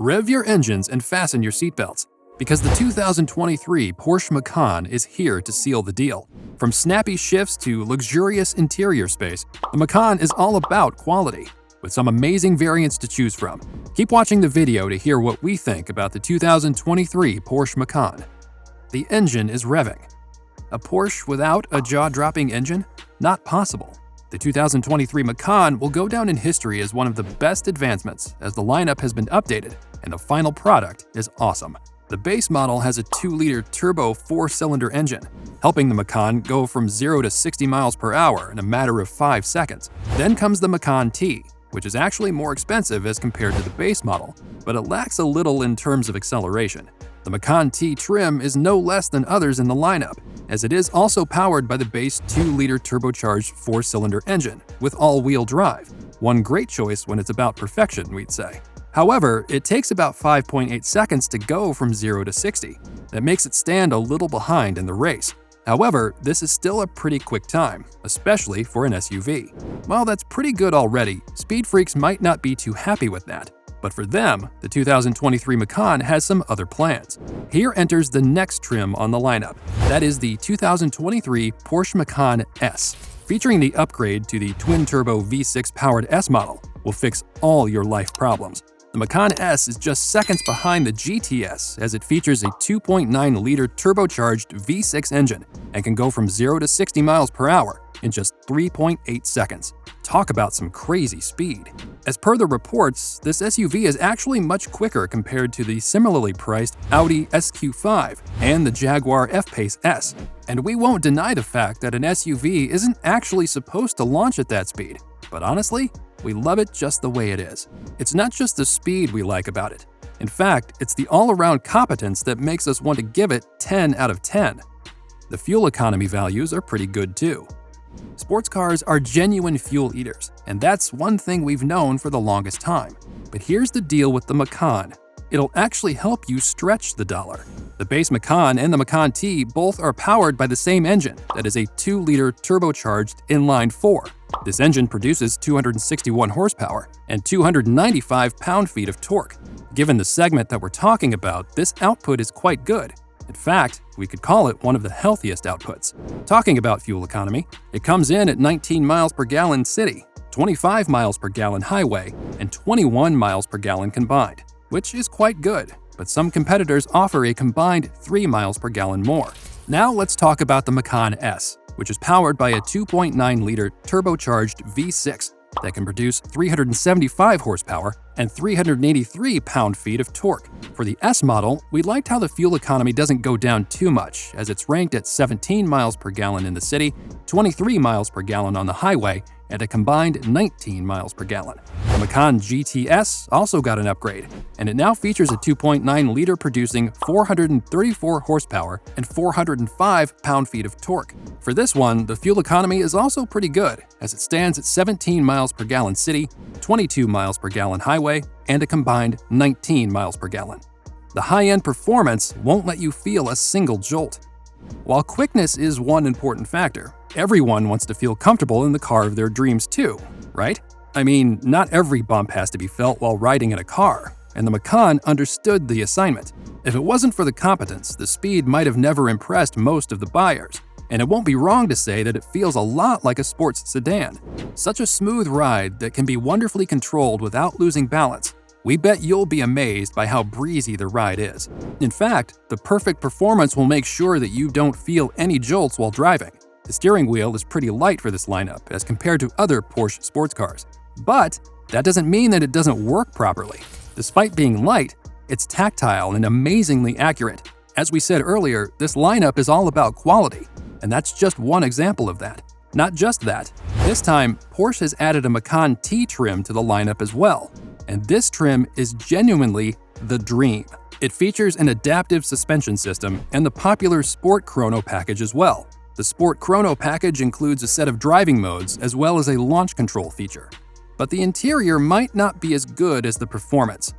Rev your engines and fasten your seatbelts, because the 2023 Porsche Macan is here to seal the deal. From snappy shifts to luxurious interior space, the Macan is all about quality, with some amazing variants to choose from. Keep watching the video to hear what we think about the 2023 Porsche Macan. The engine is revving. A Porsche without a jaw-dropping engine? Not possible. The 2023 Macan will go down in history as one of the best advancements, as the lineup has been updated and the final product is awesome. The base model has a 2-liter turbo 4-cylinder engine, helping the Macan go from 0 to 60 miles per hour in a matter of 5 seconds. Then comes the Macan T, which is actually more expensive as compared to the base model, but it lacks a little in terms of acceleration. The Macan T trim is no less than others in the lineup, as it is also powered by the base 2-liter turbocharged 4-cylinder engine with all-wheel drive. One great choice when it's about perfection, we'd say. However, it takes about 5.8 seconds to go from 0 to 60. That makes it stand a little behind in the race. However, this is still a pretty quick time, especially for an SUV. While that's pretty good already, speed freaks might not be too happy with that. But for them, the 2023 Macan has some other plans. Here enters the next trim on the lineup. That is the 2023 Porsche Macan S. Featuring the upgrade to the twin-turbo V6-powered S model will fix all your life problems. The Macan S is just seconds behind the GTS as it features a 2.9-liter turbocharged V6 engine and can go from 0 to 60 miles per hour in just 3.8 seconds. Talk about some crazy speed. As per the reports, this SUV is actually much quicker compared to the similarly priced Audi SQ5 and the Jaguar F-Pace S. And we won't deny the fact that an SUV isn't actually supposed to launch at that speed. But honestly, we love it just the way it is. It's not just the speed we like about it. In fact, it's the all-around competence that makes us want to give it 10 out of 10. The fuel economy values are pretty good too. Sports cars are genuine fuel eaters, and that's one thing we've known for the longest time. But here's the deal with the Macan. It'll actually help you stretch the dollar. The base Macan and the Macan T both are powered by the same engine, that is a 2-liter turbocharged inline-4. This engine produces 261 horsepower and 295 pound-feet of torque. Given the segment that we're talking about, this output is quite good. In fact, we could call it one of the healthiest outputs. Talking about fuel economy, it comes in at 19 miles per gallon city, 25 miles per gallon highway, and 21 miles per gallon combined, which is quite good, but some competitors offer a combined 3 miles per gallon more. Now let's talk about the Macan S, which is powered by a 2.9-liter turbocharged V6 that can produce 375 horsepower and 383 pound-feet of torque. For the S model, we liked how the fuel economy doesn't go down too much, as it's ranked at 17 miles per gallon in the city, 23 miles per gallon on the highway, and a combined 19 miles per gallon. The Macan GTS also got an upgrade, and it now features a 2.9-liter producing 434 horsepower and 405 pound-feet of torque. For this one, the fuel economy is also pretty good, as it stands at 17 miles per gallon city, 22 miles per gallon highway, and a combined 19 miles per gallon. The high-end performance won't let you feel a single jolt. While quickness is one important factor, everyone wants to feel comfortable in the car of their dreams too, right? I mean, not every bump has to be felt while riding in a car, and the Macan understood the assignment. If it wasn't for the competence, the speed might have never impressed most of the buyers, and it won't be wrong to say that it feels a lot like a sports sedan. Such a smooth ride that can be wonderfully controlled without losing balance. We bet you'll be amazed by how breezy the ride is. In fact, the perfect performance will make sure that you don't feel any jolts while driving. The steering wheel is pretty light for this lineup as compared to other Porsche sports cars. But that doesn't mean that it doesn't work properly. Despite being light, it's tactile and amazingly accurate. As we said earlier, this lineup is all about quality, and that's just one example of that. Not just that, this time Porsche has added a Macan T trim to the lineup as well. And this trim is genuinely the dream. It features an adaptive suspension system and the popular Sport Chrono package as well. The Sport Chrono package includes a set of driving modes as well as a launch control feature. But the interior might not be as good as the performance.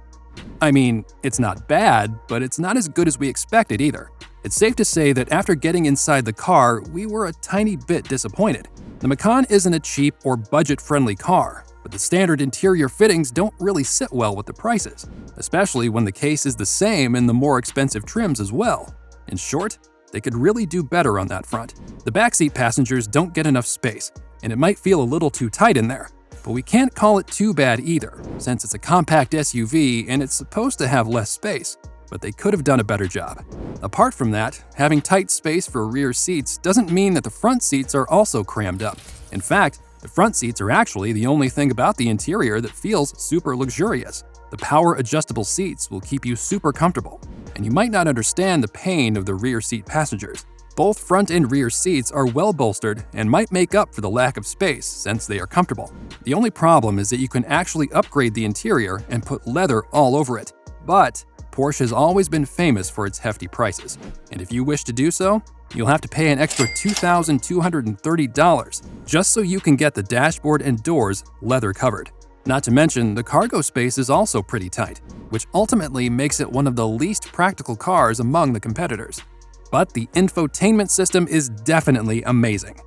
I mean, it's not bad, but it's not as good as we expected either. It's safe to say that after getting inside the car, we were a tiny bit disappointed. The Macan isn't a cheap or budget-friendly car, but the standard interior fittings don't really sit well with the prices, especially when the case is the same in the more expensive trims as well. In short, they could really do better on that front. The backseat passengers don't get enough space, and it might feel a little too tight in there. But we can't call it too bad either, since it's a compact SUV and it's supposed to have less space, but they could have done a better job. Apart from that, having tight space for rear seats doesn't mean that the front seats are also crammed up. In fact, the front seats are actually the only thing about the interior that feels super luxurious. The power-adjustable seats will keep you super comfortable, and you might not understand the pain of the rear seat passengers. Both front and rear seats are well bolstered and might make up for the lack of space since they are comfortable. The only problem is that you can actually upgrade the interior and put leather all over it. But Porsche has always been famous for its hefty prices, and if you wish to do so, you'll have to pay an extra $2,230 just so you can get the dashboard and doors leather covered. Not to mention, the cargo space is also pretty tight, which ultimately makes it one of the least practical cars among the competitors. But the infotainment system is definitely amazing.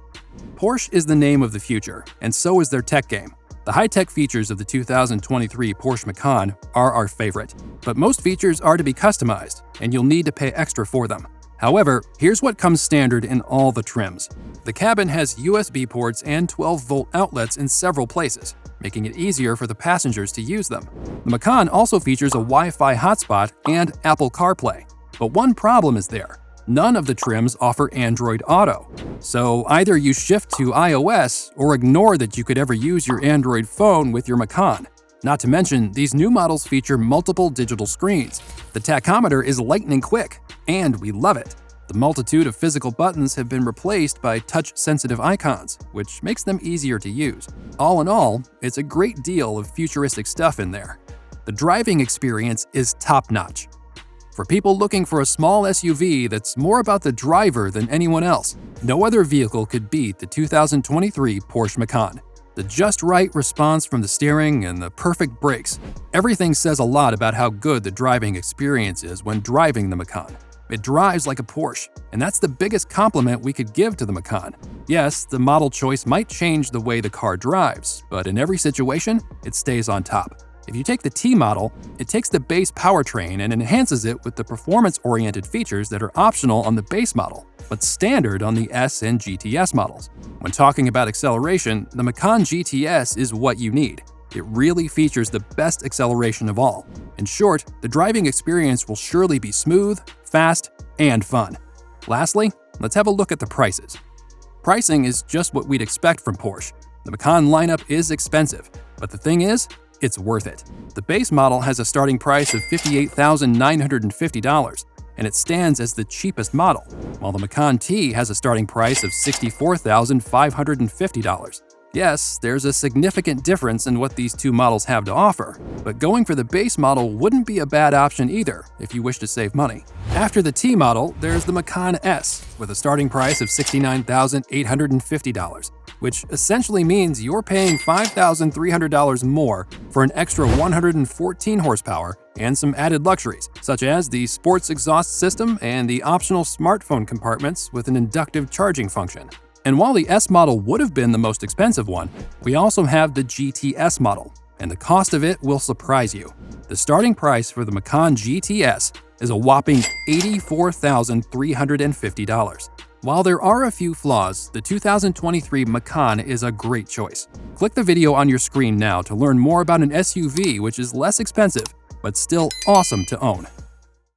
Porsche is the name of the future, and so is their tech game. The high-tech features of the 2023 Porsche Macan are our favorite, but most features are to be customized, and you'll need to pay extra for them. However, here's what comes standard in all the trims. The cabin has USB ports and 12-volt outlets in several places, making it easier for the passengers to use them. The Macan also features a Wi-Fi hotspot and Apple CarPlay, but one problem is there. None of the trims offer Android Auto, so either you shift to iOS or ignore that you could ever use your Android phone with your Macan. Not to mention, these new models feature multiple digital screens. The tachometer is lightning quick, and we love it. The multitude of physical buttons have been replaced by touch-sensitive icons, which makes them easier to use. All in all, it's a great deal of futuristic stuff in there. The driving experience is top-notch. For people looking for a small SUV that's more about the driver than anyone else, no other vehicle could beat the 2023 Porsche Macan. The just right response from the steering and the perfect brakes. Everything says a lot about how good the driving experience is when driving the Macan. It drives like a Porsche, and that's the biggest compliment we could give to the Macan. Yes, the model choice might change the way the car drives, but in every situation, it stays on top. If you take the T model, it takes the base powertrain and enhances it with the performance-oriented features that are optional on the base model, but standard on the S and GTS models. When talking about acceleration, the Macan GTS is what you need. It really features the best acceleration of all. In short, the driving experience will surely be smooth, fast, and fun. Lastly, let's have a look at the prices. Pricing is just what we'd expect from Porsche. The Macan lineup is expensive, but the thing is, it's worth it. The base model has a starting price of $58,950, and it stands as the cheapest model, while the Macan T has a starting price of $64,550. Yes, there's a significant difference in what these two models have to offer, but going for the base model wouldn't be a bad option either if you wish to save money. After the T model, there's the Macan S, with a starting price of $69,850, which essentially means you're paying $5,300 more for an extra 114 horsepower and some added luxuries, such as the sports exhaust system and the optional smartphone compartments with an inductive charging function. And while the S model would have been the most expensive one, we also have the GTS model, and the cost of it will surprise you. The starting price for the Macan GTS is a whopping $84,350. While there are a few flaws, the 2023 Macan is a great choice. Click the video on your screen now to learn more about an SUV which is less expensive, but still awesome to own.